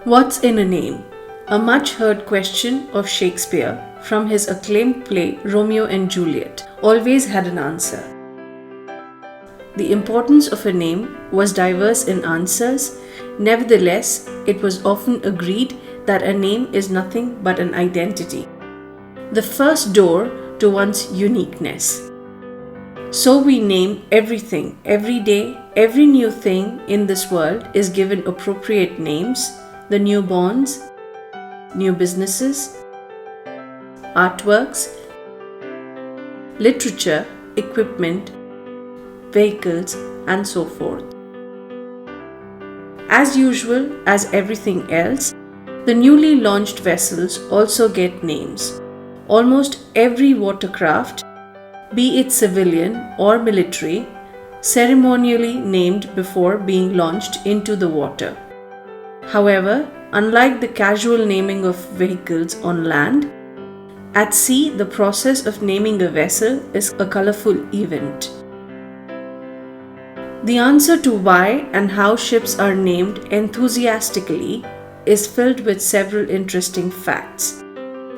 What's in a name? A much heard question of Shakespeare from his acclaimed play Romeo and Juliet always had an answer. The importance of a name was diverse in answers. Nevertheless, it was often agreed that a name is nothing but an identity, the first door to one's uniqueness. So we name everything, every day, every new thing in this world is given appropriate names: the newborns, new businesses, artworks, literature, equipment, vehicles, and so forth. As usual, as everything else, the newly launched vessels also get names. Almost every watercraft, be it civilian or military, ceremonially named before being launched into the water. However, unlike the casual naming of vehicles on land, at sea the process of naming a vessel is a colorful event. The answer to why and how ships are named enthusiastically is filled with several interesting facts.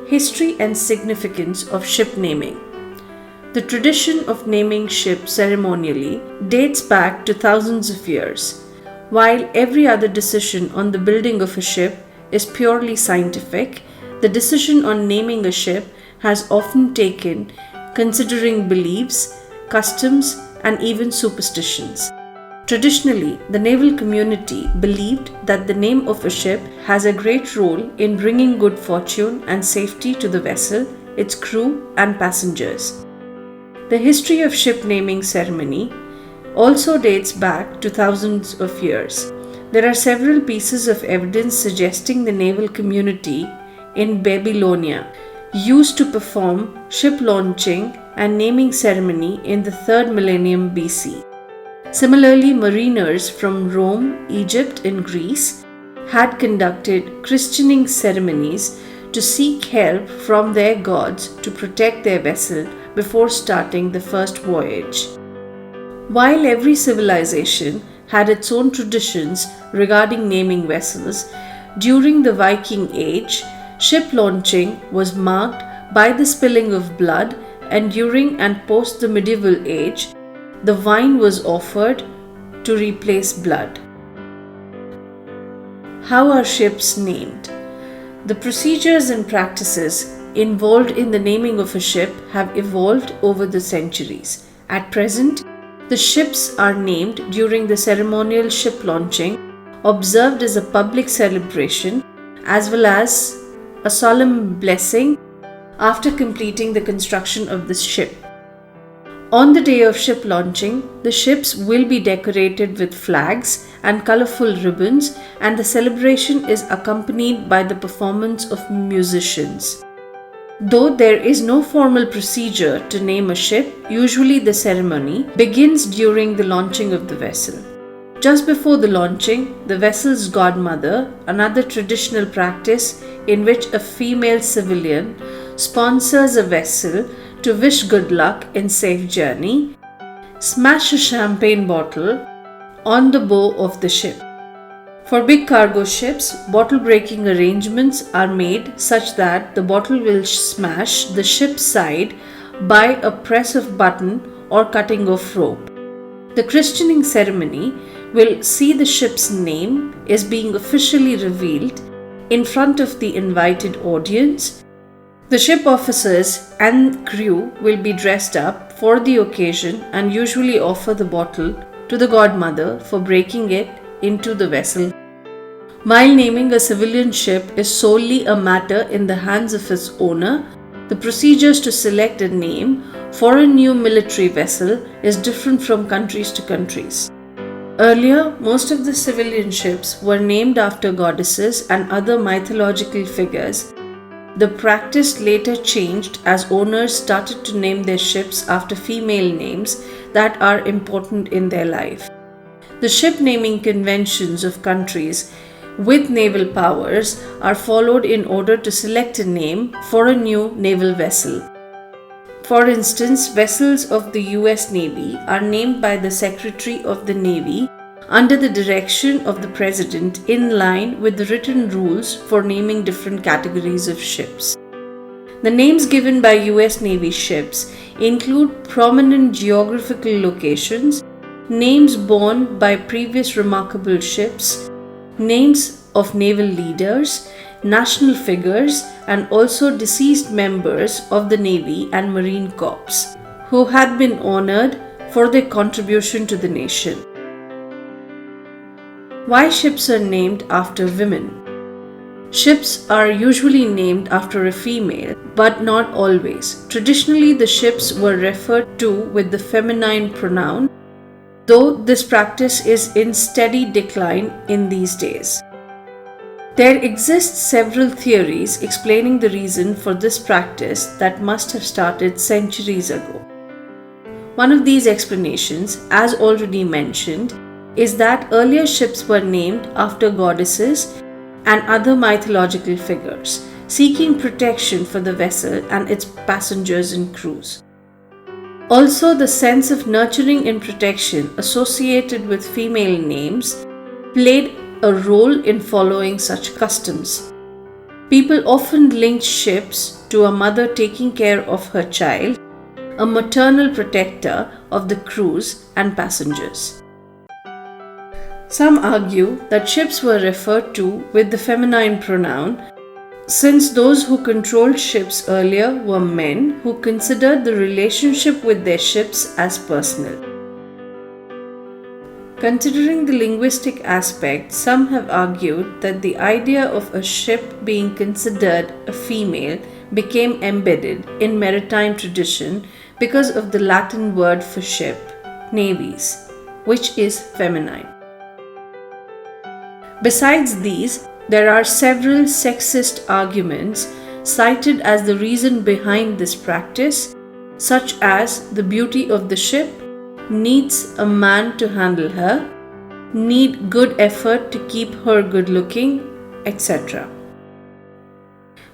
History and significance of ship naming. The tradition of naming ships ceremonially dates back to thousands of years. While every other decision on the building of a ship is purely scientific, the decision on naming a ship has often taken considering beliefs, customs, and even superstitions. Traditionally, the naval community believed that the name of a ship has a great role in bringing good fortune and safety to the vessel, its crew, and passengers. The history of ship naming ceremony also dates back to thousands of years. There are several pieces of evidence suggesting the naval community in Babylonia used to perform ship launching and naming ceremony in the 3rd millennium BC. Similarly, mariners from Rome, Egypt, and Greece had conducted christening ceremonies to seek help from their gods to protect their vessel before starting the first voyage. While every civilization had its own traditions regarding naming vessels, during the Viking Age, ship launching was marked by the spilling of blood, and during and post the medieval age, the wine was offered to replace blood. How are ships named? The procedures and practices involved in the naming of a ship have evolved over the centuries. At present, the ships are named during the ceremonial ship launching, observed as a public celebration, as well as a solemn blessing after completing the construction of the ship. On the day of ship launching, the ships will be decorated with flags and colorful ribbons, and the celebration is accompanied by the performance of musicians. Though there is no formal procedure to name a ship, usually the ceremony begins during the launching of the vessel. Just before the launching, the vessel's godmother, another traditional practice in which a female civilian sponsors a vessel to wish good luck in safe journey, smash a champagne bottle on the bow of the ship. For big cargo ships, bottle breaking arrangements are made such that the bottle will smash the ship's side by a press of button or cutting of rope. The christening ceremony will see the ship's name is being officially revealed in front of the invited audience. The ship officers and crew will be dressed up for the occasion and usually offer the bottle to the godmother for breaking it into the vessel. While naming a civilian ship is solely a matter in the hands of its owner, the procedures to select a name for a new military vessel is different from countries to countries. Earlier, most of the civilian ships were named after goddesses and other mythological figures. The practice later changed as owners started to name their ships after female names that are important in their life. The ship naming conventions of countries with naval powers are followed in order to select a name for a new naval vessel. For instance, vessels of the US Navy are named by the Secretary of the Navy under the direction of the President in line with the written rules for naming different categories of ships. The names given by US Navy ships include prominent geographical locations, names borne by previous remarkable ships, names of naval leaders, national figures, and also deceased members of the Navy and Marine Corps who had been honored for their contribution to the nation. Why ships are named after women? Ships are usually named after a female, but not always. Traditionally, the ships were referred to with the feminine pronoun, though this practice is in steady decline in these days. There exist several theories explaining the reason for this practice that must have started centuries ago. One of these explanations, as already mentioned, is that earlier ships were named after goddesses and other mythological figures, seeking protection for the vessel and its passengers and crews. Also, the sense of nurturing and protection associated with female names played a role in following such customs. People often linked ships to a mother taking care of her child, a maternal protector of the crews and passengers. Some argue that ships were referred to with the feminine pronoun since those who controlled ships earlier were men who considered the relationship with their ships as personal. Considering the linguistic aspect, some have argued that the idea of a ship being considered a female became embedded in maritime tradition because of the Latin word for ship, navis, which is feminine. Besides these, there are several sexist arguments cited as the reason behind this practice, such as the beauty of the ship, needs a man to handle her, need good effort to keep her good looking, etc.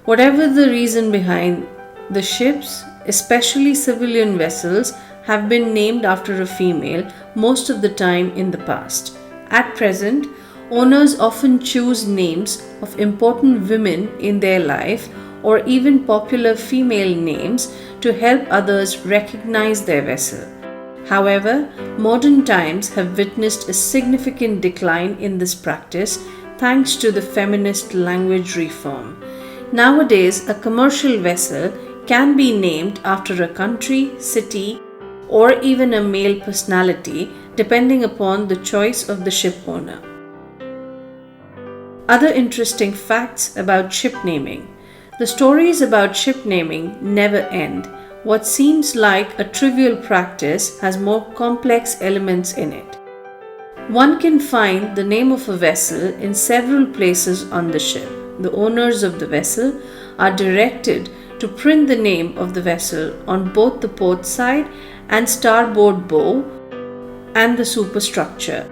Whatever the reason behind, the ships, especially civilian vessels, have been named after a female most of the time in the past. At present, owners often choose names of important women in their life or even popular female names to help others recognize their vessel. However, modern times have witnessed a significant decline in this practice thanks to the feminist language reform. Nowadays, a commercial vessel can be named after a country, city, or even a male personality depending upon the choice of the ship owner. Other interesting facts about ship naming. The stories about ship naming never end. What seems like a trivial practice has more complex elements in it. One can find the name of a vessel in several places on the ship. The owners of the vessel are directed to print the name of the vessel on both the port side and starboard bow and the superstructure.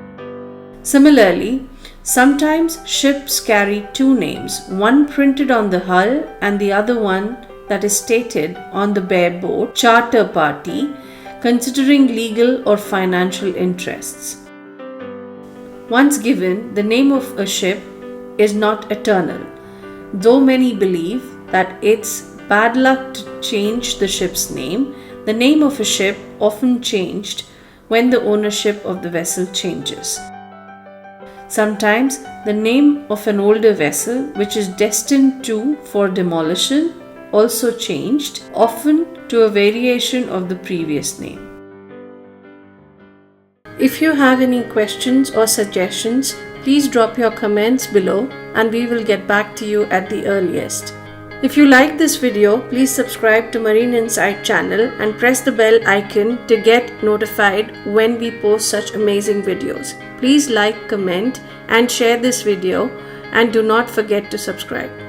Similarly, sometimes ships carry two names, one printed on the hull and the other one that is stated on the bareboat charter party, considering legal or financial interests. Once given, the name of a ship is not eternal, though many believe that it's bad luck to change the ship's name. The name of a ship often changed when the ownership of the vessel changes. Sometimes the name of an older vessel which is destined for demolition also changed, often to a variation of the previous name. If you have any questions or suggestions, please drop your comments below and we will get back to you at the earliest. If you like this video, please subscribe to Marine Insight channel and press the bell icon to get notified when we post such amazing videos. Please like, comment and share this video and do not forget to subscribe.